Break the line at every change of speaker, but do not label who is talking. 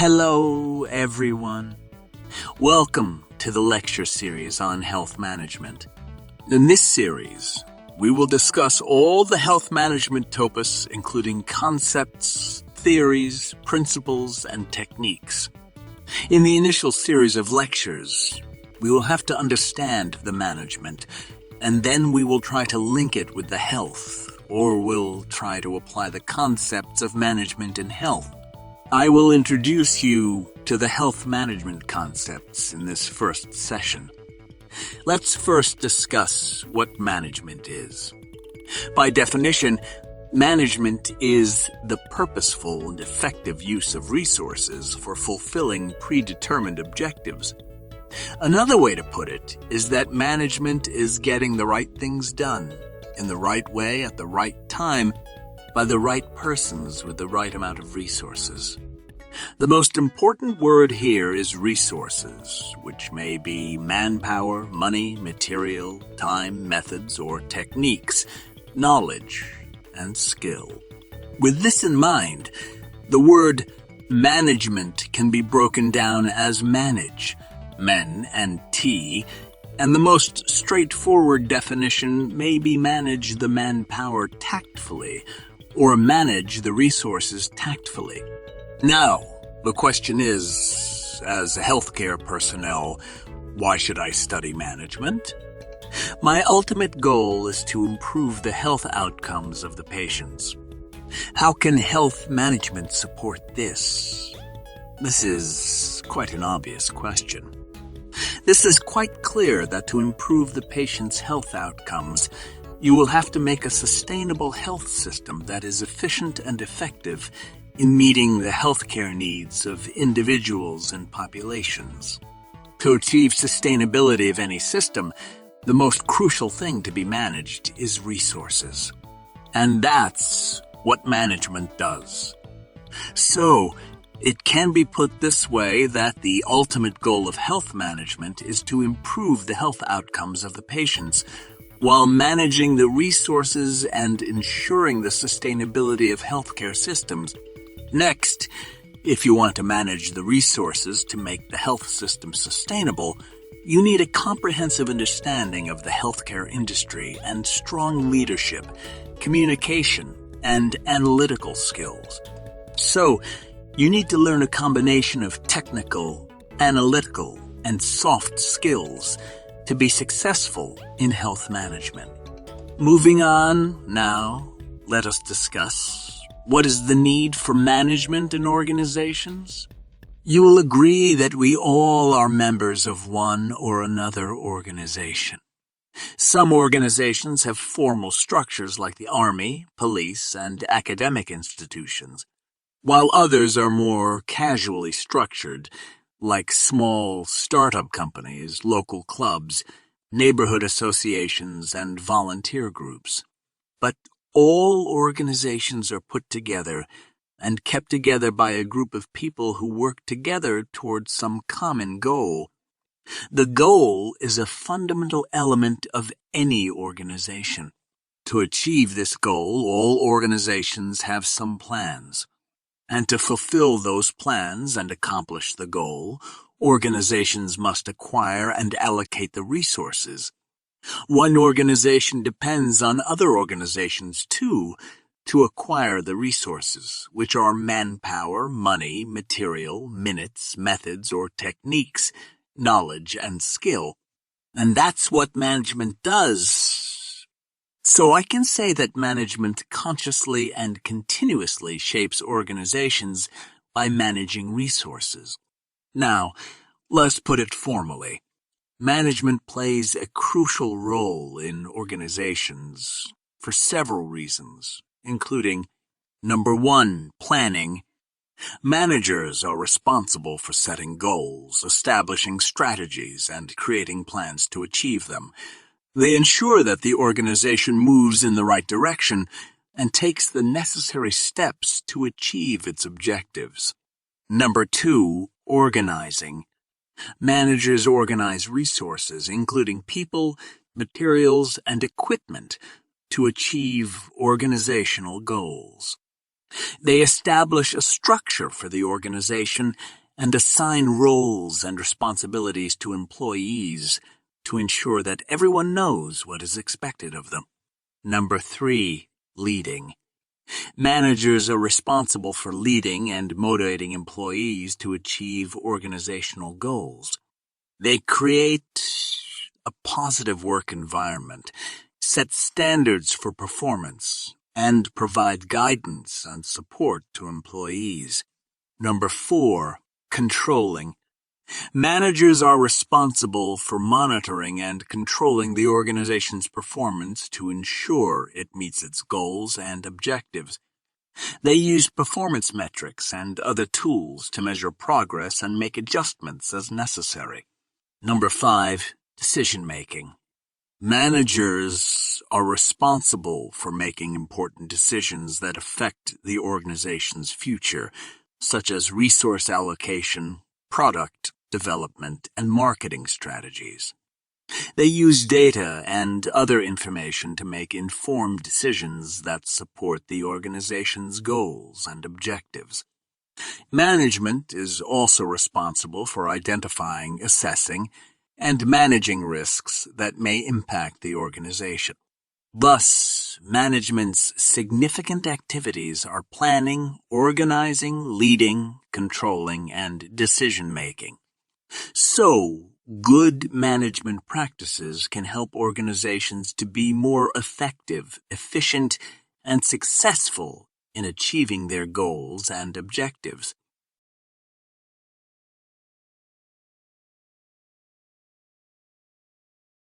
Hello, everyone. Welcome to the lecture series on health management. In this series, we will discuss all the health management topos, including concepts, theories, principles, and techniques. In the initial series of lectures, we will have to understand the management, and then we will try to link it with the health, or we'll try to apply the concepts of management in health. I will introduce you to the health management concepts in this first session. Let's first discuss what management is. By definition, management is the purposeful and effective use of resources for fulfilling predetermined objectives. Another way to put it is that management is getting the right things done in the right way at the right time by the right persons with the right amount of resources. The most important word here is resources, which may be manpower, money, material, time, methods, or techniques, knowledge, and skill. With this in mind, the word management can be broken down as manage, men and T, and the most straightforward definition may be manage the manpower tactfully, or manage the resources tactfully. Now, the question is, as healthcare personnel, why should I study management? My ultimate goal is to improve the health outcomes of the patients. How can health management support this? This is quite an obvious question. This is quite clear that to improve the patient's health outcomes, you will have to make a sustainable health system that is efficient and effective in meeting the healthcare needs of individuals and populations. To achieve sustainability of any system, the most crucial thing to be managed is resources. And that's what management does. So, it can be put this way that the ultimate goal of health management is to improve the health outcomes of the patients, while managing the resources and ensuring the sustainability of healthcare systems. Next, if you want to manage the resources to make the health system sustainable, you need a comprehensive understanding of the healthcare industry and strong leadership, communication, and analytical skills. So, you need to learn a combination of technical, analytical, and soft skills to be successful in health management. Moving on now, let us discuss what is the need for management in organizations. You will agree that we all are members of one or another organization. Some organizations have formal structures like the army, police, and academic institutions, while others are more casually structured, like small startup companies, local clubs, neighborhood associations, and volunteer groups. But all organizations are put together and kept together by a group of people who work together towards some common goal. The goal is a fundamental element of any organization. To achieve this goal, all organizations have some plans. And to fulfill those plans and accomplish the goal, organizations must acquire and allocate the resources. One organization depends on other organizations, too, to acquire the resources, which are manpower, money, material, minutes, methods, or techniques, knowledge, and skill. And that's what management does. So I can say that management consciously and continuously shapes organizations by managing resources. Now, let's put it formally. Management plays a crucial role in organizations for several reasons, including, number one, planning. Managers are responsible for setting goals, establishing strategies, and creating plans to achieve them. They ensure that the organization moves in the right direction and takes the necessary steps to achieve its objectives. Number two, organizing. Managers organize resources, including people, materials, and equipment, to achieve organizational goals. They establish a structure for the organization and assign roles and responsibilities to employees to ensure that everyone knows what is expected of them. Number 3, leading. Managers are responsible for leading and motivating employees to achieve organizational goals. They create a positive work environment, set standards for performance, and provide guidance and support to employees. Number 4, controlling. Managers are responsible for monitoring and controlling the organization's performance to ensure it meets its goals and objectives. They use performance metrics and other tools to measure progress and make adjustments as necessary. Number 5, decision-making. Managers are responsible for making important decisions that affect the organization's future, such as resource allocation, product development, and marketing strategies. They use data and other information to make informed decisions that support the organization's goals and objectives. Management is also responsible for identifying, assessing, and managing risks that may impact the organization. Thus, management's significant activities are planning, organizing, leading, controlling, and decision-making. So, good management practices can help organizations to be more effective, efficient, and successful in achieving their goals and objectives.